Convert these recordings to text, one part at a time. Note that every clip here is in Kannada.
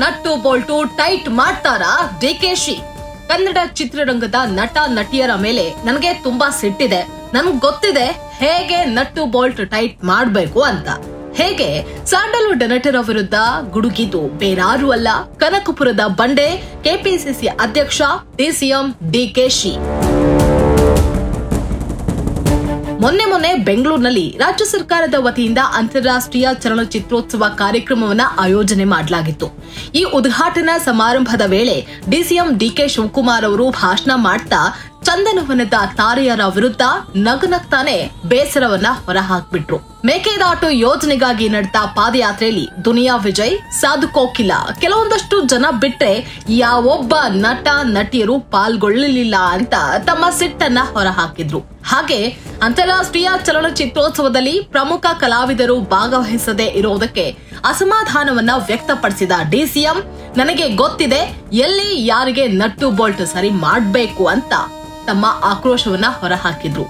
ನಟ್ಟು ಬೋಲ್ಟು ಟೈಟ್ ಮಾಡ್ತಾರಾ ಡಿಕೆಶಿ? ಕನ್ನಡ ಚಿತ್ರರಂಗದ ನಟ ನಟಿಯರ ಮೇಲೆ ನನಗೆ ತುಂಬಾ ಸಿಟ್ಟಿದೆ. ನನ್ಗೆ ಗೊತ್ತಿದೆ ಹೇಗೆ ನಟ್ಟು ಬೋಲ್ಟ್ ಟೈಟ್ ಮಾಡ್ಬೇಕು ಅಂತ. ಹೇಗೆ ಸ್ಯಾಂಡಲ್ವುಡ್ ನಟರ ವಿರುದ್ಧ ಗುಡುಗಿದ್ದು ಬೇರಾರು ಅಲ್ಲ, ಕನಕಪುರದ ಬಂಡೆ ಕೆಪಿಸಿಸಿ ಅಧ್ಯಕ್ಷ ಡಿಸಿಎಂ ಡಿಕೆಶಿ. ಮೊನ್ನೆ ಬೆಂಗಳೂರಿನಲ್ಲಿ ರಾಜ್ಯ ಸರ್ಕಾರದ ವತಿಯಿಂದ ಅಂತಾರಾಷ್ಟ್ರೀಯ ಚಲನಚಿತ್ರೋತ್ಸವ ಕಾರ್ಯಕ್ರಮವನ್ನ ಆಯೋಜನೆ ಮಾಡಲಾಗಿತ್ತು. ಈ ಉದ್ಘಾಟನಾ ಸಮಾರಂಭದ ವೇಳೆ ಡಿಸಿಎಂ ಡಿಕೆ ಶಿವಕುಮಾರ್ ಅವರು ಭಾಷಣ ಮಾಡ್ತಾ ಚಂದನವನದ ತಾರೆಯರ ವಿರುದ್ಧ ನಗನಗ್ತಾನೆ ಬೇಸರವನ್ನ ಹೊರಹಾಕ್ಬಿಟ್ರು. ಮೇಕೆದಾಟು ಯೋಜನೆಗಾಗಿ ನಡೆದ ಪಾದಯಾತ್ರೆಯಲ್ಲಿ ದುನಿಯಾ ವಿಜಯ್, ಸಾಧು ಕೋಕಿಲ, ಕೆಲವೊಂದಷ್ಟು ಜನ ಬಿಟ್ರೆ ಯಾವೊಬ್ಬ ನಟ ನಟಿಯರು ಪಾಲ್ಗೊಳ್ಳಲಿಲ್ಲ ಅಂತ ತಮ್ಮ ಸಿಟ್ಟನ್ನ ಹೊರಹಾಕಿದ್ರು. ಹಾಗೆ ಅಂತಾರಾಷ್ಟ್ರೀಯ ಚಲನಚಿತ್ರೋತ್ಸವದಲ್ಲಿ ಪ್ರಮುಖ ಕಲಾವಿದರು ಭಾಗವಹಿಸದೆ ಇರೋದಕ್ಕೆ ಅಸಮಾಧಾನವನ್ನ ವ್ಯಕ್ತಪಡಿಸಿದ ಡಿಸಿಎಂ, ನನಗೆ ಗೊತ್ತಿದೆ ಎಲ್ಲಿ ಯಾರಿಗೆ ನಟ್ಟು ಬೋಲ್ಟ್ ಸರಿ ಮಾಡ್ಬೇಕು ಅಂತ ತಮ್ಮ ಆಕ್ರೋಶವನ್ನ ಹೊರಹಾಕಿದ್ರು.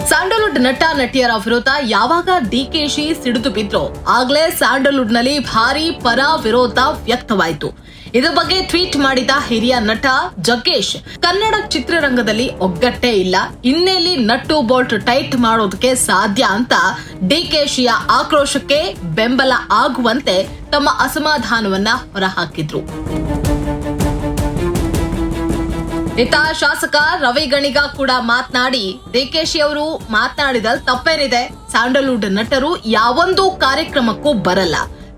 ಸ್ಯಾಂಡಲ್ವುಡ್ ನಟ ನಟಿಯರ ವಿರುದ್ಧ ಯಾವಾಗ ಡಿಕೆಶಿ ಸಿಡಿದು ಬಿದ್ರೋ ಆಗ್ಲೇ ಸ್ಯಾಂಡಲ್ವುಡ್ ನಲ್ಲಿ ಭಾರಿ ಪರ ವಿರೋಧ ವ್ಯಕ್ತವಾಯಿತು. ಇದ್ರ ಬಗ್ಗೆ ಟ್ವೀಟ್ ಮಾಡಿದ ಹಿರಿಯ ನಟ ಜಗ್ಗೇಶ್, ಕನ್ನಡ ಚಿತ್ರರಂಗದಲ್ಲಿ ಒಗ್ಗಟ್ಟೇ ಇಲ್ಲ, ಇನ್ನೆಲ್ಲಿ ನಟ್ಟು ಬೋಲ್ಟ್ ಟೈಟ್ ಮಾಡೋದಕ್ಕೆ ಸಾಧ್ಯ ಅಂತ ಡಿಕೆಶಿಯ ಆಕ್ರೋಶಕ್ಕೆ ಬೆಂಬಲ ಆಗುವಂತೆ ತಮ್ಮ ಅಸಮಾಧಾನವನ್ನ ಹೊರಹಾಕಿದ್ರು. ಇತ್ತ ಶಾಸಕ ರವಿ ಗಣಿಗ ಕೂಡ ಮಾತನಾಡಿ, ಡಿಕೆಶಿ ಅವರು ಮಾತನಾಡಿದಲ್ಲಿ ತಪ್ಪೇನಿದೆ, ಸ್ಯಾಂಡಲ್ವುಡ್ ನಟರು ಯಾವೊಂದು ಕಾರ್ಯಕ್ರಮಕ್ಕೂ ಬರಲ್ಲ,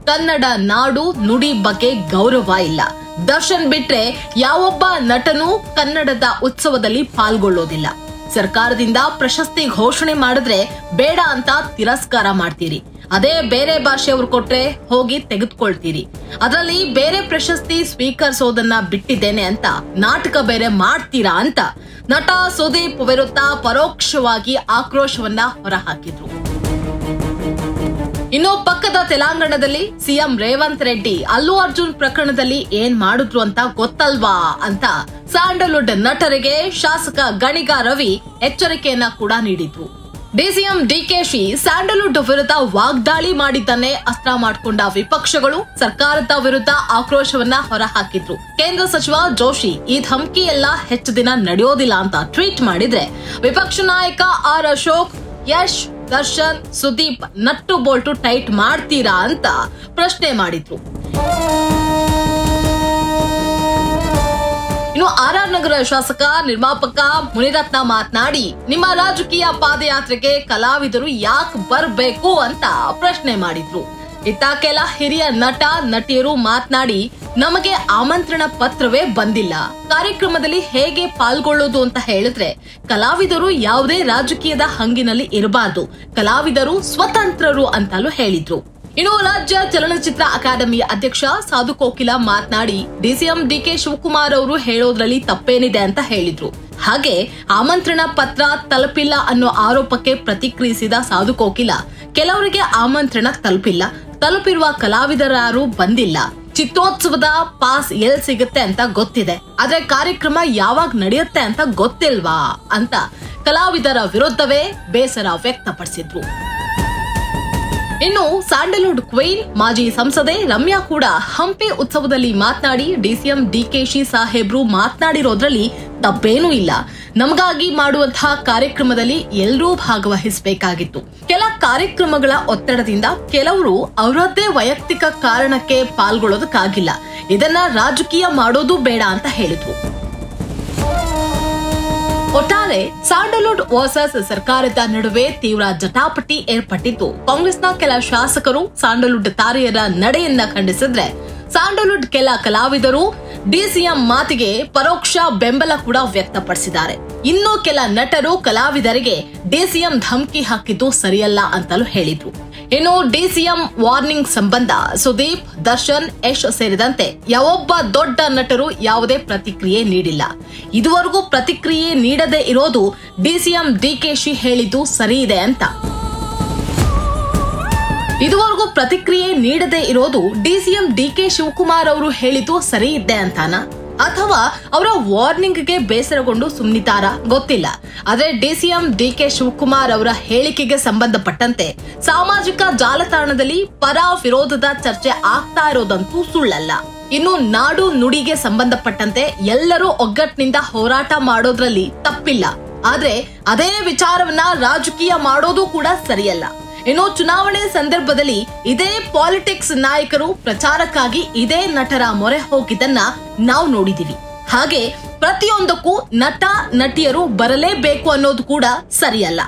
ಕನ್ನಡ ನಾಡು ನುಡಿ ಬಗ್ಗೆ ಗೌರವ ಇಲ್ಲ, ದರ್ಶನ್ ಬಿಟ್ರೆ ಯಾವೊಬ್ಬ ನಟನು ಕನ್ನಡದ ಉತ್ಸವದಲ್ಲಿ ಪಾಲ್ಗೊಳ್ಳೋದಿಲ್ಲ, ಸರ್ಕಾರದಿಂದ ಪ್ರಶಸ್ತಿ ಘೋಷಣೆ ಮಾಡಿದ್ರೆ ಬೇಡ ಅಂತ ತಿರಸ್ಕಾರ ಮಾಡ್ತೀರಿ, ಅದೇ ಬೇರೆ ಭಾಷೆಯವರು ಕೊಟ್ರೆ ಹೋಗಿ ತೆಗೆದುಕೊಳ್ತೀರಿ, ಅದರಲ್ಲಿ ಬೇರೆ ಪ್ರಶಸ್ತಿ ಸ್ವೀಕರಿಸೋದನ್ನ ಬಿಟ್ಟಿದ್ದೇನೆ ಅಂತ ನಾಟಕ ಬೇರೆ ಮಾಡ್ತೀರಾ ಅಂತ ನಟ ಸುದೀಪ್ ವಿರುದ್ಧ ಪರೋಕ್ಷವಾಗಿ ಆಕ್ರೋಶವನ್ನ ಹೊರಹಾಕಿದ್ರು. ಇನ್ನು ಪಕ್ಕದ ತೆಲಂಗಾಣದಲ್ಲಿ ಸಿಎಂ ರೇವಂತ್ ರೆಡ್ಡಿ ಅಲ್ಲು ಅರ್ಜುನ್ ಪ್ರಕರಣದಲ್ಲಿ ಏನ್ ಮಾಡಿದ್ರು ಅಂತ ಗೊತ್ತಲ್ವಾ ಅಂತ ಸ್ಯಾಂಡಲ್ವುಡ್ ನಟರಿಗೆ ಶಾಸಕ ಗಣಿಗ ರವಿ ಎಚ್ಚರಿಕೆಯನ್ನ ಕೂಡ ನೀಡಿದ್ರು. ಡಿಸಿಎಂ ಡಿಕೆಶಿ ಸ್ಯಾಂಡಲ್ವುಡ್ ವಿರುದ್ಧ ವಾಗ್ದಾಳಿ ಮಾಡಿದ್ದನ್ನೇ ಅಸ್ತ್ರ ಮಾಡಿಕೊಂಡ ವಿಪಕ್ಷಗಳು ಸರ್ಕಾರದ ವಿರುದ್ಧ ಆಕ್ರೋಶವನ್ನ ಹೊರಹಾಕಿದ್ರು. ಕೇಂದ್ರ ಸಚಿವ ಜೋಶಿ ಈ ಧಮಕಿ ಎಲ್ಲ ಹೆಚ್ಚು ದಿನ ನಡೆಯೋದಿಲ್ಲ ಅಂತ ಟ್ವೀಟ್ ಮಾಡಿದ್ರೆ, ವಿಪಕ್ಷ ನಾಯಕ R Ashok, Yash, Darshan, Sudeep nut bolt tight ಮಾಡ್ತೀರಾ ಅಂತ ಪ್ರಶ್ನೆ ಮಾಡಿದ್ರು. ಇನ್ನು ಆರ್ ನಗರ ಶಾಸಕ ನಿರ್ಮಾಪಕ ಮುನಿರತ್ನ ಮಾತನಾಡಿ, ನಿಮ್ಮ ರಾಜಕೀಯ ಪಾದಯಾತ್ರೆಗೆ ಕಲಾವಿದರು ಯಾಕೆ ಬರಬೇಕು ಅಂತ ಪ್ರಶ್ನೆ ಮಾಡಿದ್ರು. ಇತ್ತ ಕೆಲ ಹಿರಿಯ ನಟ ನಟಿಯರು ಮಾತನಾಡಿ, ನಮಗೆ ಆಮಂತ್ರಣ ಪತ್ರವೇ ಬಂದಿಲ್ಲ, ಕಾರ್ಯಕ್ರಮದಲ್ಲಿ ಹೇಗೆ ಪಾಲ್ಗೊಳ್ಳೋದು ಅಂತ ಹೇಳಿದ್ರೆ ಕಲಾವಿದರು ಯಾವುದೇ ರಾಜಕೀಯದ ಹಂಗಿನಲ್ಲಿ ಇರಬಾರ್ದು, ಕಲಾವಿದರು ಸ್ವತಂತ್ರರು ಅಂತಲೂ ಹೇಳಿದ್ರು. ಇನ್ನು ರಾಜ್ಯ ಚಲನಚಿತ್ರ ಅಕಾಡೆಮಿಯ ಅಧ್ಯಕ್ಷ ಸಾಧು ಕೋಕಿಲ ಮಾತನಾಡಿ, ಡಿಸಿಎಂ ಡಿಕೆ ಶಿವಕುಮಾರ್ ಅವರು ಹೇಳೋದ್ರಲ್ಲಿ ತಪ್ಪೇನಿದೆ ಅಂತ ಹೇಳಿದ್ರು. ಹಾಗೆ ಆಮಂತ್ರಣ ಪತ್ರ ತಲುಪಿಲ್ಲ ಅನ್ನೋ ಆರೋಪಕ್ಕೆ ಪ್ರತಿಕ್ರಿಯಿಸಿದ ಸಾಧು ಕೋಕಿಲ, ಕೆಲವರಿಗೆ ಆಮಂತ್ರಣ ತಲುಪಿಲ್ಲ, ತಲುಪಿರುವ ಕಲಾವಿದರಾರು ಬಂದಿಲ್ಲ, ಚಿತ್ರೋತ್ಸವದ ಪಾಸ್ ಎಲ್ ಸಿಗುತ್ತೆ ಅಂತ ಗೊತ್ತಿದೆ, ಆದ್ರೆ ಕಾರ್ಯಕ್ರಮ ಯಾವಾಗ ನಡೆಯುತ್ತೆ ಅಂತ ಗೊತ್ತಿಲ್ವಾ ಅಂತ ಕಲಾವಿದರ ವಿರುದ್ಧವೇ ಬೇಸರ ವ್ಯಕ್ತಪಡಿಸಿದ್ರು. ಇನ್ನು ಸ್ಯಾಂಡಲ್ವುಡ್ ಕ್ವೀನ್ ಮಾಜಿ ಸಂಸದೆ ರಮ್ಯಾ ಕೂಡ ಹಂಪಿ ಉತ್ಸವದಲ್ಲಿ ಮಾತನಾಡಿ, ಡಿಸಿಎಂ ಡಿಕೆಶಿ ಸಾಹೇಬ್ರು ಮಾತನಾಡಿರೋದ್ರಲ್ಲಿ ತಪ್ಪೇನೂ ಇಲ್ಲ, ನಮಗಾಗಿ ಮಾಡುವಂತಹ ಕಾರ್ಯಕ್ರಮದಲ್ಲಿ ಎಲ್ಲರೂ ಭಾಗವಹಿಸಬೇಕಾಗಿತ್ತು, ಕೆಲ ಕಾರ್ಯಕ್ರಮಗಳ ಒತ್ತಡದಿಂದ ಕೆಲವರು ಅವರದ್ದೇ ವೈಯಕ್ತಿಕ ಕಾರಣಕ್ಕೆ ಪಾಲ್ಗೊಳ್ಳೋದಕ್ಕಾಗಿಲ್ಲ, ಇದನ್ನ ರಾಜಕೀಯ ಮಾಡೋದು ಬೇಡ ಅಂತ ಹೇಳಿದ್ರು. ಒಟ್ಟಾರೆ ಸ್ಯಾಂಡಲ್ವುಡ್ ವರ್ಸಸ್ ಸರ್ಕಾರದ ನಡುವೆ ತೀವ್ರ ಜಟಾಪಟಿ ಏರ್ಪಟ್ಟಿದ್ದು, ಕಾಂಗ್ರೆಸ್ನ ಕೆಲ ಶಾಸಕರು ಸ್ಯಾಂಡಲ್ವುಡ್ ತಾರೆಯರ ನಡೆಯನ್ನ ಖಂಡಿಸಿದ್ರೆ, ಸ್ಯಾಂಡಲ್ವುಡ್ ಕೆಲ ಕಲಾವಿದರು ಡಿಸಿಎಂ ಮಾತಿಗೆ ಪರೋಕ್ಷ ಬೆಂಬಲ ಕೂಡ ವ್ಯಕ್ತಪಡಿಸಿದ್ದಾರೆ. ಇನ್ನು ಕೆಲ ನಟರು ಕಲಾವಿದರಿಗೆ ಡಿಸಿಎಂ ಧಮಕಿ ಹಾಕಿದ್ದು ಸರಿಯಲ್ಲ ಅಂತಲೂ ಹೇಳಿದ್ರು. ಇನ್ನು ಡಿಸಿಎಂ ವಾರ್ನಿಂಗ್ ಸಂಬಂಧ ಸುದೀಪ್, ದರ್ಶನ್, ಯಶ್ ಸೇರಿದಂತೆ ಯಾವೊಬ್ಬ ದೊಡ್ಡ ನಟರು ಯಾವುದೇ ಪ್ರತಿಕ್ರಿಯೆ ನೀಡಿಲ್ಲ. ಇದುವರೆಗೂ ಪ್ರತಿಕ್ರಿಯೆ ನೀಡದೇ ಇರೋದು ಡಿಸಿಎಂ ಡಿಕೆಶಿ ಹೇಳಿದ್ದು ಸರಿ ಇದೆ ಅಂತ. ಇದುವರೆಗೂ ಪ್ರತಿಕ್ರಿಯೆ ನೀಡದೇ ಇರೋದು ಡಿಸಿಎಂ ಡಿಕೆ ಶಿವಕುಮಾರ್ ಅವರು ಹೇಳಿದ್ದು ಸರಿ ಇದೆ ಅಂತಾನ? ಅಥವಾ ಅವರ ವಾರ್ನಿಂಗ್ಗೆ ಬೇಸರಗೊಂಡು ಸುಮ್ನಿತಾರ ಗೊತ್ತಿಲ್ಲ. ಆದ್ರೆ ಡಿಸಿಎಂ ಡಿಕೆ ಶಿವಕುಮಾರ್ ಅವರ ಹೇಳಿಕೆಗೆ ಸಂಬಂಧಪಟ್ಟಂತೆ ಸಾಮಾಜಿಕ ಜಾಲತಾಣದಲ್ಲಿ ಪರ ವಿರೋಧದ ಚರ್ಚೆ ಆಗ್ತಾ ಇರೋದಂತೂ ಸುಳ್ಳಲ್ಲ. ಇನ್ನು ನಾಡು ನುಡಿಗೆ ಸಂಬಂಧಪಟ್ಟಂತೆ ಎಲ್ಲರೂ ಒಗ್ಗಟ್ಟಿನಿಂದ ಹೋರಾಟ ಮಾಡೋದ್ರಲ್ಲಿ ತಪ್ಪಿಲ್ಲ. ಆದ್ರೆ ಅದೇ ವಿಚಾರವನ್ನ ರಾಜಕೀಯ ಮಾಡೋದು ಕೂಡ ಸರಿಯಲ್ಲ. ಇನ್ನು ಚುನಾವಣೆ ಸಂದರ್ಭದಲ್ಲಿ ಇದೇ ಪಾಲಿಟಿಕ್ಸ್ ನಾಯಕರು ಪ್ರಚಾರಕ್ಕಾಗಿ ಇದೇ ನಟರ ಮೊರೆ ಹೋಗಿದ್ದನ್ನ ನಾವು ನೋಡಿದೀವಿ. ಹಾಗೆ ಪ್ರತಿಯೊಂದಕ್ಕೂ ನಟ ನಟಿಯರು ಬರಲೇಬೇಕು ಅನ್ನೋದು ಕೂಡ ಸರಿಯಲ್ಲ.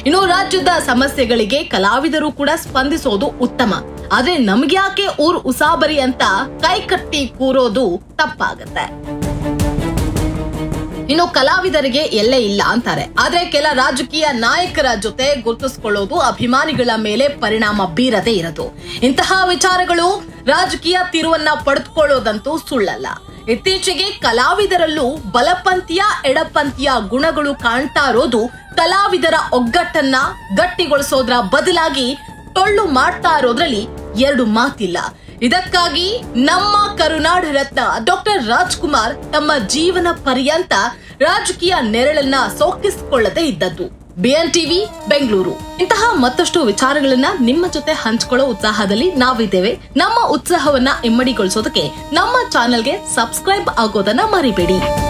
ಇನ್ನು ರಾಜ್ಯದ ಸಮಸ್ಯೆಗಳಿಗೆ ಕಲಾವಿದರು ಕೂಡ ಸ್ಪಂದಿಸೋದು ಉತ್ತಮ. ಆದ್ರೆ ನಮ್ಗ್ಯಾಕೆ ಊರ್ ಉಸಾಬರಿ ಅಂತ ಕೈಕಟ್ಟಿ ಕೂರೋದು ತಪ್ಪಾಗತ್ತೆ. ಇನ್ನು ಕಲಾವಿದರಿಗೆ ಎಲ್ಲೇ ಇಲ್ಲ ಅಂತಾರೆ. ಆದ್ರೆ ಕೆಲ ರಾಜಕೀಯ ನಾಯಕರ ಜೊತೆ ಗುರುತಿಸಿಕೊಳ್ಳೋದು ಅಭಿಮಾನಿಗಳ ಮೇಲೆ ಪರಿಣಾಮ ಬೀರದೇ ಇರದು. ಇಂತಹ ವಿಚಾರಗಳು ರಾಜಕೀಯ ತಿರುವನ್ನ ಪಡೆದುಕೊಳ್ಳೋದಂತೂ ಸುಳ್ಳಲ್ಲ. ಇತ್ತೀಚೆಗೆ ಕಲಾವಿದರಲ್ಲೂ ಬಲಪಂಥೀಯ ಎಡಪಂಥೀಯ ಗುಣಗಳು ಕಾಣ್ತಾ ಇರೋದು ಕಲಾವಿದರ ಒಗ್ಗಟ್ಟನ್ನ ಗಟ್ಟಿಗೊಳಿಸೋದ್ರ ಬದಲಾಗಿ ಟೊಳ್ಳು ಮಾಡ್ತಾ ಇರೋದ್ರಲ್ಲಿ ಎರಡು ಮಾತಿಲ್ಲ. ಇದಕ್ಕಾಗಿ ನಮ್ಮ ಕರುನಾಡ ರತ್ನ ಡಾಕ್ಟರ್ ರಾಜ್ಕುಮಾರ್ ತಮ್ಮ ಜೀವನ ಪರ್ಯಂತ ರಾಜಕೀಯ ನೆರಳನ್ನ ಸೋಕಿಸಿಕೊಳ್ಳದೆ ಇದ್ದದ್ದು. BN TV Bengaluru. ಇಂತಹ ಮತ್ತಷ್ಟು ವಿಚಾರಗಳನ್ನ ನಿಮ್ಮ ಜೊತೆ ಹಂಚಿಕೊಳ್ಳೋ ಉತ್ಸಾಹದಲ್ಲಿ ನಾವಿದ್ದೇವೆ. ನಮ್ಮ ಉತ್ಸಾಹವನ್ನ ಇಮ್ಮಡಿಗೊಳಿಸೋದಕ್ಕೆ ನಮ್ಮ ಚಾನೆಲ್ಗೆ ಸಬ್ಸ್ಕ್ರೈಬ್ ಆಗೋದನ್ನ ಮರಿಬೇಡಿ.